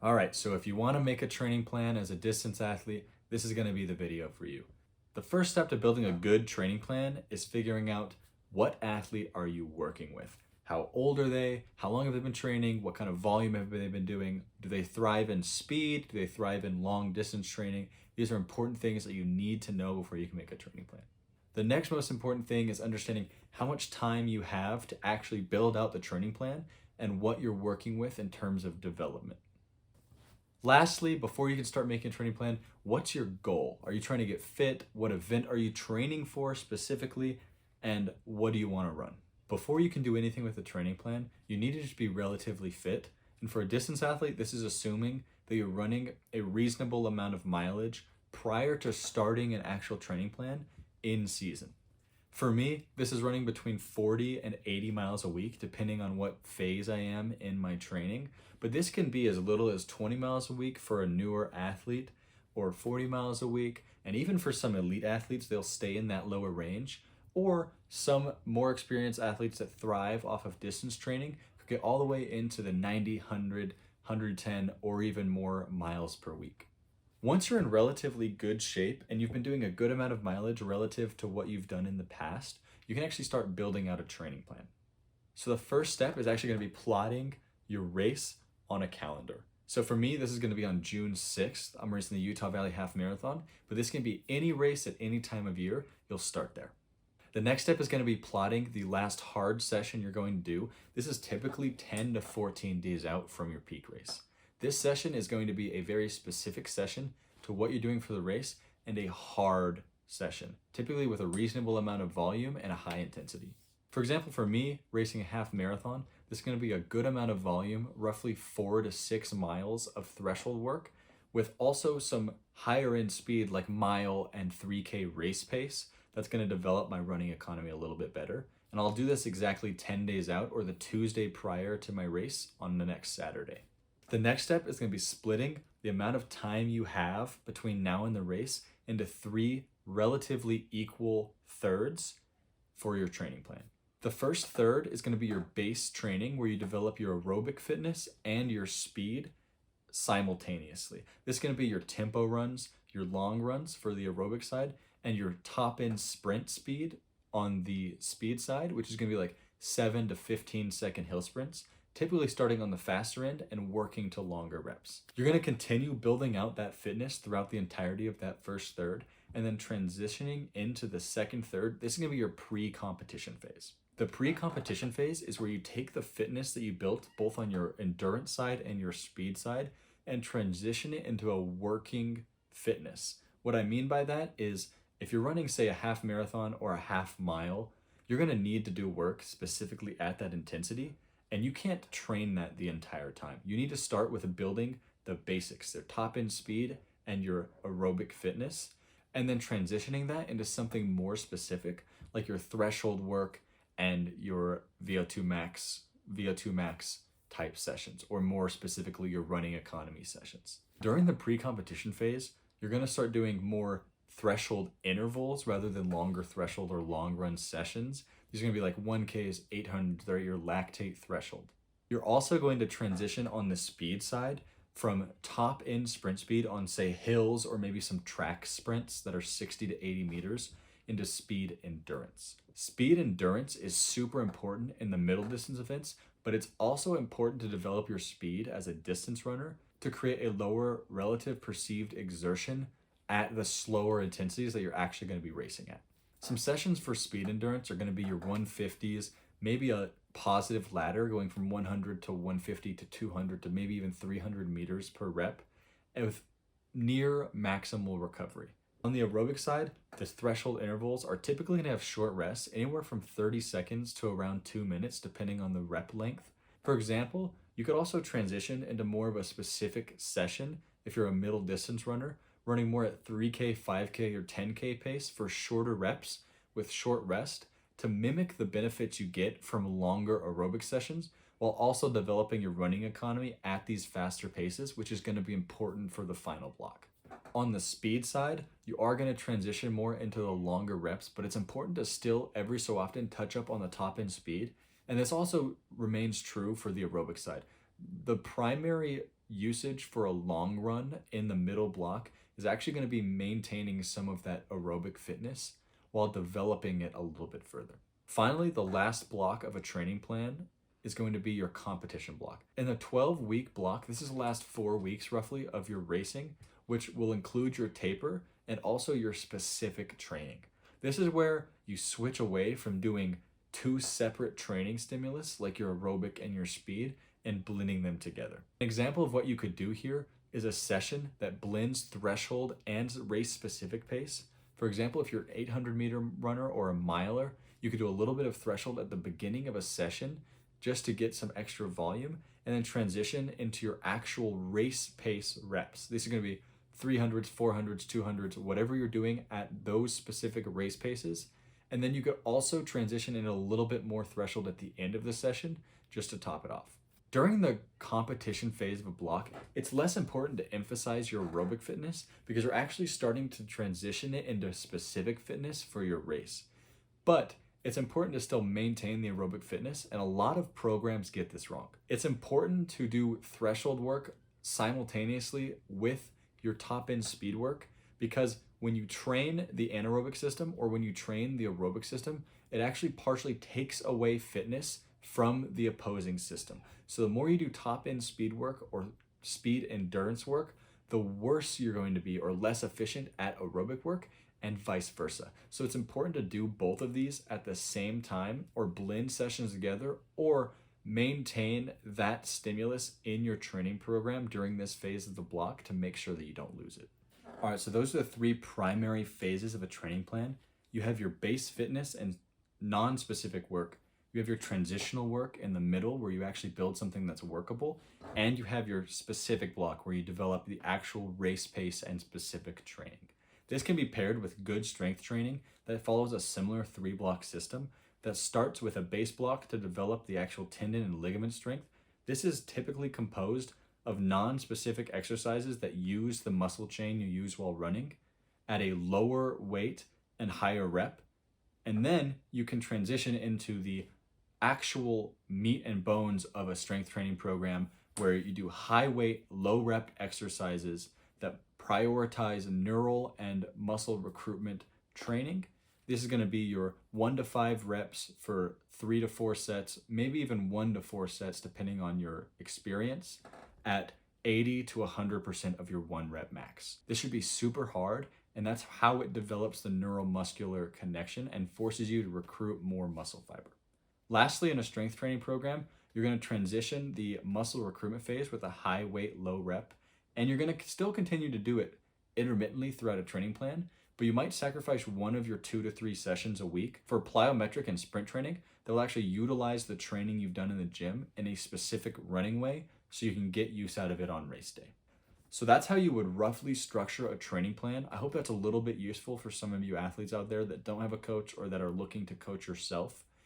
All right, so if you want to make a training plan as a distance athlete, this is going to be the video for you. The first step to building a good training plan is figuring out what athlete are you working with? How old are they? How long have they been training? What kind of volume have they been doing? Do they thrive in speed? Do they thrive in long distance training? These are important things that you need to know before you can make a training plan. The next most important thing is understanding how much time you have to actually build out the training plan and what you're working with in terms of development. Lastly, before you can start making a training plan, what's your goal? Are you trying to get fit? What event are you training for specifically? And what do you want to run? Before you can do anything with a training plan, you need to just be relatively fit. And for a distance athlete, this is assuming that you're running a reasonable amount of mileage prior to starting an actual training plan in season. For me, this is running between 40 and 80 miles a week, depending on what phase I am in my training. But this can be as little as 20 miles a week for a newer athlete, or 40 miles a week. And even for some elite athletes, they'll stay in that lower range. Or some more experienced athletes that thrive off of distance training could get all the way into the 90, 100, 110, or even more miles per week. Once you're in relatively good shape and you've been doing a good amount of mileage relative to what you've done in the past, you can actually start building out a training plan. So the first step is actually going to be plotting your race on a calendar. So for me, this is going to be on June 6th. I'm racing the Utah Valley Half Marathon, but this can be any race at any time of year. You'll start there. The next step is going to be plotting the last hard session you're going to do. This is typically 10 to 14 days out from your peak race. This session is going to be a very specific session to what you're doing for the race and a hard session, typically with a reasonable amount of volume and a high intensity. For example, for me, racing a half marathon, this is going to be a good amount of volume, roughly 4 to 6 miles of threshold work, with also some higher end speed like mile and 3K race pace. That's going to develop my running economy a little bit better. And I'll do this exactly 10 days out, or the Tuesday prior to my race on the next Saturday. The next step is going to be splitting the amount of time you have between now and the race into 3 relatively equal thirds for your training plan. The first third is going to be your base training, where you develop your aerobic fitness and your speed simultaneously. This is going to be your tempo runs, your long runs for the aerobic side, and your top end sprint speed on the speed side, which is going to be like 7 to 15 second hill sprints, typically starting on the faster end and working to longer reps. You're going to continue building out that fitness throughout the entirety of that first third, and then transitioning into the second third. This is going to be your pre-competition phase. The pre-competition phase is where you take the fitness that you built both on your endurance side and your speed side and transition it into a working fitness. What I mean by that is if you're running, say, a half marathon or a half mile, you're going to need to do work specifically at that intensity. And you can't train that the entire time. You need to start with building the basics, their top end speed and your aerobic fitness, and then transitioning that into something more specific, like your threshold work and your VO2 max type sessions, or more specifically, your running economy sessions. During the pre-competition phase, you're going to start doing more threshold intervals rather than longer threshold or long run sessions. These are going to be like 1Ks, 800, they're your lactate threshold. You're also going to transition on the speed side from top end sprint speed on, say, hills or maybe some track sprints that are 60 to 80 meters into speed endurance. Speed endurance is super important in the middle distance events, but it's also important to develop your speed as a distance runner to create a lower relative perceived exertion at the slower intensities that you're actually going to be racing at. Some sessions for speed endurance are going to be your 150s, maybe a positive ladder going from 100 to 150 to 200 to maybe even 300 meters per rep, and with near maximal recovery. On the aerobic side, the threshold intervals are typically going to have short rests, anywhere from 30 seconds to around 2 minutes, depending on the rep length. For example, you could also transition into more of a specific session if you're a middle distance runner, running more at 3K, 5K, or 10K pace for shorter reps with short rest to mimic the benefits you get from longer aerobic sessions, while also developing your running economy at these faster paces, which is going to be important for the final block. On the speed side, you are going to transition more into the longer reps, but it's important to still every so often touch up on the top end speed. And this also remains true for the aerobic side. The primary usage for a long run in the middle block is actually going to be maintaining some of that aerobic fitness while developing it a little bit further. Finally, the last block of a training plan is going to be your competition block. In the 12-week block, this is the last 4 weeks roughly of your racing, which will include your taper and also your specific training. This is where you switch away from doing 2 separate training stimulus like your aerobic and your speed and blending them together. An example of what you could do here is a session that blends threshold and race specific pace. For example, if you're an 800-meter runner or a miler, you could do a little bit of threshold at the beginning of a session just to get some extra volume, and then transition into your actual race pace reps. These are going to be 300s, 400s, 200s, whatever you're doing at those specific race paces. And then you could also transition in a little bit more threshold at the end of the session just to top it off. During the competition phase of a block, it's less important to emphasize your aerobic fitness because you're actually starting to transition it into specific fitness for your race. But it's important to still maintain the aerobic fitness, and a lot of programs get this wrong. It's important to do threshold work simultaneously with your top end speed work, because when you train the anaerobic system or when you train the aerobic system, it actually partially takes away fitness from the opposing system. So the more you do top end speed work or speed endurance work, the worse you're going to be or less efficient at aerobic work, and vice versa. So it's important to do both of these at the same time, or blend sessions together, or maintain that stimulus in your training program during this phase of the block to make sure that you don't lose it. All right, so those are the 3 primary phases of a training plan. You have your base fitness and non-specific work. You have your transitional work in the middle where you actually build something that's workable. And you have your specific block where you develop the actual race pace and specific training. This can be paired with good strength training that follows a similar 3-block system that starts with a base block to develop the actual tendon and ligament strength. This is typically composed of non-specific exercises that use the muscle chain you use while running at a lower weight and higher rep. And then you can transition into the actual meat and bones of a strength training program where you do high weight, low rep exercises that prioritize neural and muscle recruitment training. This is going to be your 1 to 5 reps for 3 to 4 sets, maybe even 1 to 4 sets depending on your experience, at 80 to 100% of your 1 rep max. This should be super hard, and that's how it develops the neuromuscular connection and forces you to recruit more muscle fiber. Lastly, in a strength training program, you're going to transition the muscle recruitment phase with a high weight, low rep, and you're going to still continue to do it intermittently throughout a training plan, but you might sacrifice 1 of your 2 to 3 sessions a week for plyometric and sprint training that will actually utilize the training you've done in the gym in a specific running way so you can get use out of it on race day. So that's how you would roughly structure a training plan. I hope that's a little bit useful for some of you athletes out there that don't have a coach or that are looking to coach yourself.